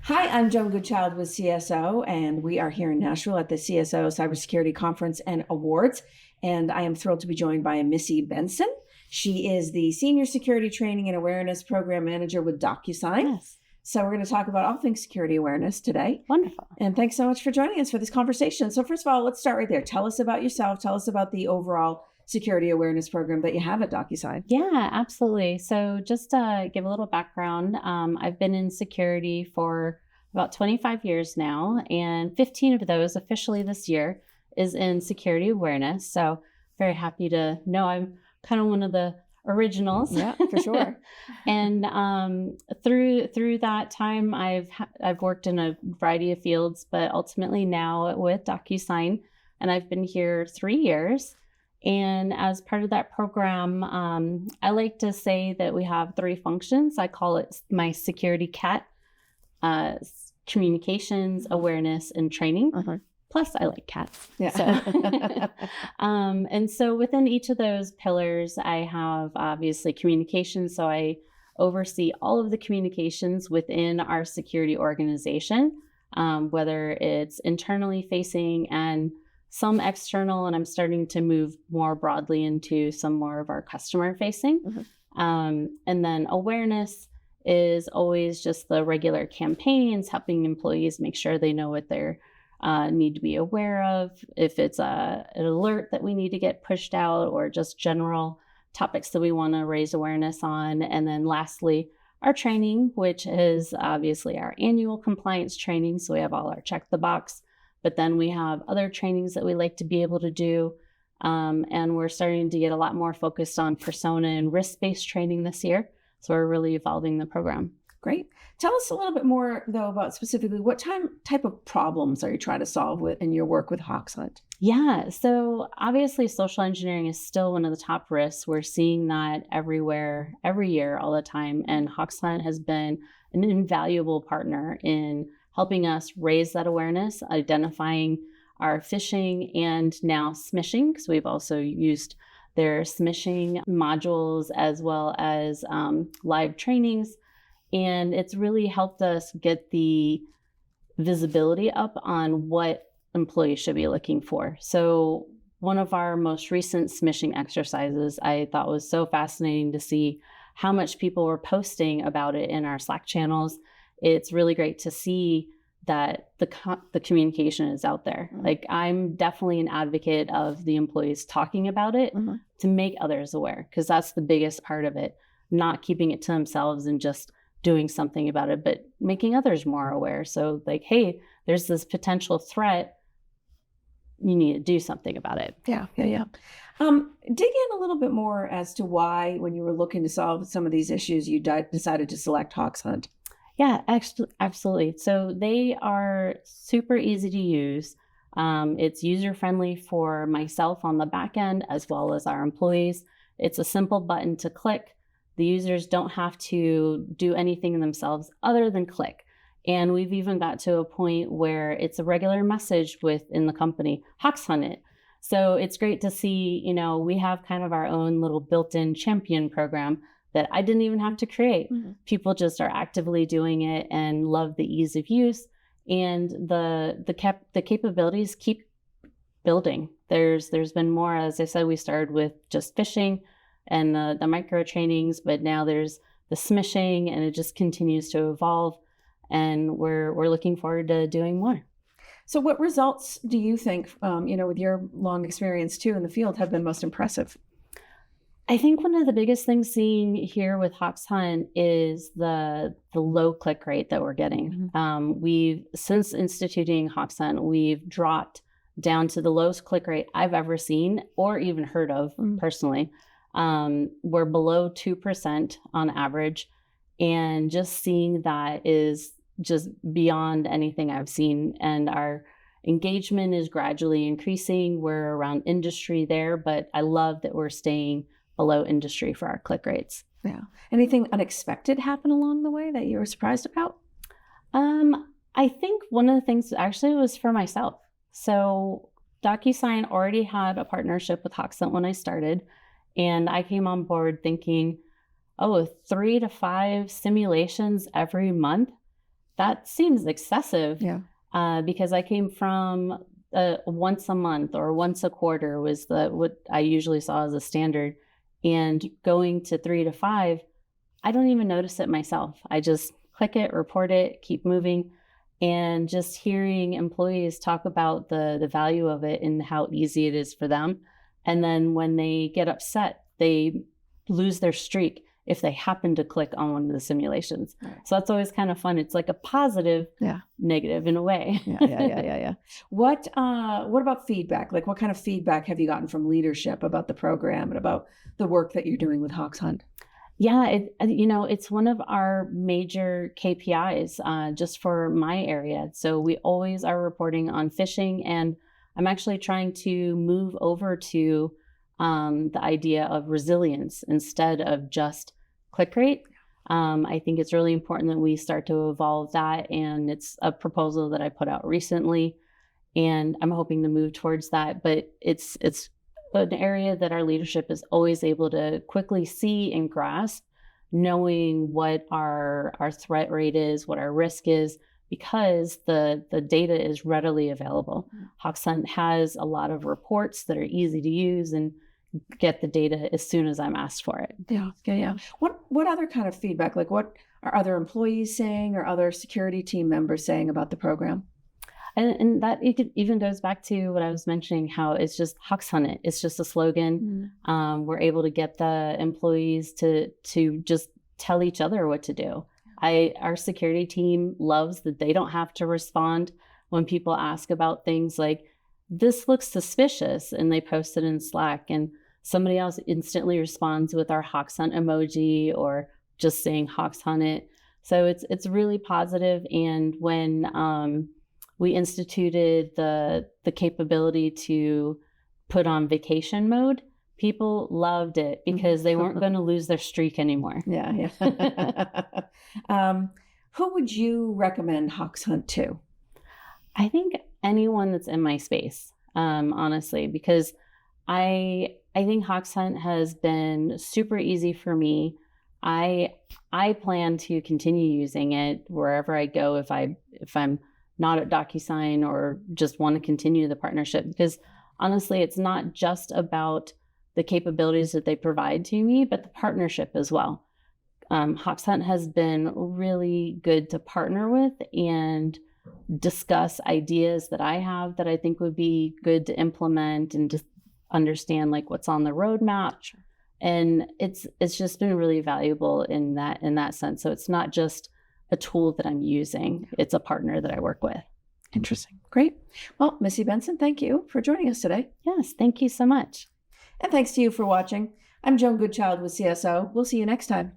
Hi, I'm Joan Goodchild with CSO, and we are here in Nashville at the CSO Cybersecurity Conference and Awards. And I am thrilled to be joined by Missy Bentzen. She is the Senior Security Training and Awareness Program Manager with Docusign. Yes. So we're going to talk about all things security awareness today. Wonderful. And thanks so much for joining us for this conversation. So first of all, let's start right there. Tell us about yourself. Tell us about the overall security awareness program that you have at Docusign. Yeah, absolutely. So just to give a little background, I've been in security for about 25 years now, and 15 of those officially this year is in security awareness. So very happy to know I'm kind of one of the originals. Yeah, for sure. And through that time, I've worked in a variety of fields, but ultimately now with Docusign, and I've been here 3 years. And as part of that program, I like to say that we have 3 functions. I call it my security cat: communications, awareness, and training. Uh-huh. Plus, I like cats. Yeah. So, and so within each of those pillars, I have obviously communications. So I oversee all of the communications within our security organization, whether it's internally facing and some external, and I'm starting to move more broadly into some more of our customer facing. Mm-hmm. And then awareness is always just the regular campaigns, helping employees make sure they know what they're need to be aware of, if it's an alert that we need to get pushed out, or just general topics that we want to raise awareness on. And then lastly, our training, which is obviously our annual compliance training. So we have all our check the box, but then we have other trainings that we like to be able to do. And we're starting to get a lot more focused on persona and risk-based training this year. So we're really evolving the program. Great. Tell us a little bit more, though, about specifically what type of problems are you trying to solve in your work with Hoxhunt? Yeah, so obviously social engineering is still one of the top risks. We're seeing that everywhere, every year, all the time. And Hoxhunt has been an invaluable partner in helping us raise that awareness, identifying our phishing and now smishing, because we've also used their smishing modules as well as live trainings. And it's really helped us get the visibility up on what employees should be looking for. So one of our most recent smishing exercises I thought was so fascinating to see how much people were posting about it in our Slack channels. It's really great to see that the communication is out there. Mm-hmm. Like, I'm definitely an advocate of the employees talking about it Mm-hmm. to make others aware, because that's the biggest part of it, not keeping it to themselves and just doing something about it, but making others more aware. So like, hey, there's this potential threat. You need to do something about it. Yeah. Dig in a little bit more as to why, when you were looking to solve some of these issues, you decided to select Hoxhunt. Yeah, absolutely. So they are super easy to use. It's user-friendly for myself on the back end, as well as our employees. It's a simple button to click. The users don't have to do anything themselves other than click. And we've even got to a point where it's a regular message within the company, Hoxhunt it. So it's great to see, we have kind of our own little built-in champion program that I didn't even have to create. Mm-hmm. People just are actively doing it and love the ease of use, and the capabilities keep building. There's been more. As I said, we started with just phishing and the micro trainings, but now there's the smishing, and it just continues to evolve. And we're looking forward to doing more. So what results do you think, with your long experience too in the field, have been most impressive? I think one of the biggest things seen here with Hoxhunt is the low click rate that we're getting. Mm-hmm. We've, since instituting Hoxhunt, we've dropped down to the lowest click rate I've ever seen or even heard of personally. We're below 2% on average. And just seeing that is just beyond anything I've seen. And our engagement is gradually increasing. We're around industry there, but I love that we're staying below industry for our click rates. Yeah. Anything unexpected happen along the way that you were surprised about? I think one of the things actually was for myself. So Docusign already had a partnership with Hoxhunt when I started, and I came on board thinking, 3 to 5 simulations every month. that seems excessive. Yeah. Because I came from once a month or once a quarter was what I usually saw as a standard, and going to 3 to 5, I don't even notice it myself. I just click it, report it, keep moving, and just hearing employees talk about the value of it and how easy it is for them. And then when they get upset, they lose their streak if they happen to click on one of the simulations. Right. So that's always kind of fun. It's like a positive, negative in a way. Yeah. What about feedback? Like, what kind of feedback have you gotten from leadership about the program and about the work that you're doing with Hoxhunt? Yeah, it's one of our major KPIs just for my area. So we always are reporting on phishing, and I'm actually trying to move over to the idea of resilience instead of just click rate. I think it's really important that we start to evolve that, and it's a proposal that I put out recently, and I'm hoping to move towards that. But it's an area that our leadership is always able to quickly see and grasp, knowing what our threat rate is, what our risk is, because the data is readily available. Hoxhunt has a lot of reports that are easy to use and get the data as soon as I'm asked for it. Yeah. What other kind of feedback? Like, what are other employees saying or other security team members saying about the program? And that even goes back to what I was mentioning, how it's just Hoxhunt it. It's just a slogan. We're able to get the employees to just tell each other what to do. Our security team loves that they don't have to respond when people ask about things like, this looks suspicious, and they post it in Slack, and somebody else instantly responds with our Hoxhunt emoji or just saying Hoxhunt it. So it's really positive. And when we instituted the capability to put on vacation mode, people loved it because they weren't going to lose their streak anymore. Yeah. Who would you recommend Hoxhunt to? I think anyone that's in my space, honestly, because I think Hoxhunt has been super easy for me. I plan to continue using it wherever I go if I'm not at Docusign or just want to continue the partnership, because honestly, it's not just about the capabilities that they provide to me, but the partnership as well. Hoxhunt has been really good to partner with and discuss ideas that I have that I think would be good to implement and just understand like what's on the roadmap. Sure. And it's just been really valuable in that sense. So it's not just a tool that I'm using, it's a partner that I work with. Interesting. Great. Well, Missy Bentzen, thank you for joining us today. Yes, thank you so much. And thanks to you for watching. I'm Joan Goodchild with CSO. We'll see you next time.